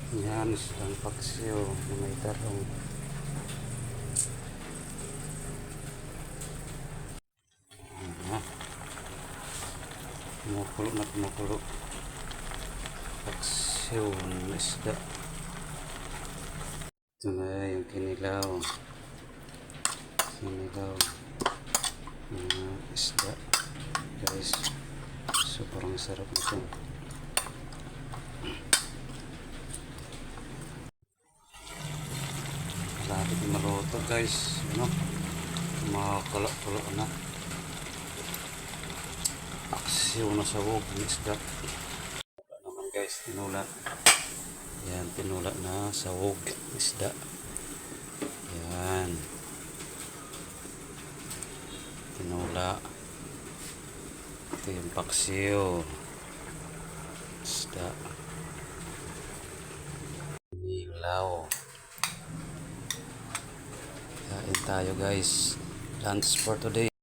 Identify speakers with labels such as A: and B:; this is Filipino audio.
A: Yan, isang paksiw na may tarong. Kumukulo na kumukulo. Paksiw ng isda. Ito na yung kinilaw. Kinilaw ng isda. Guys, sobrang sarap nito. Malapit na maluto guys. Ano? Makakulo-kulo na. Paksiw na sawog ng isda. Wala naman guys, tinula. Yan, tinula na sawog ng isda. Yan. Tinula. Ito yung paksiw. Isda. Nilaw. Kain tayo guys. Lunch for today.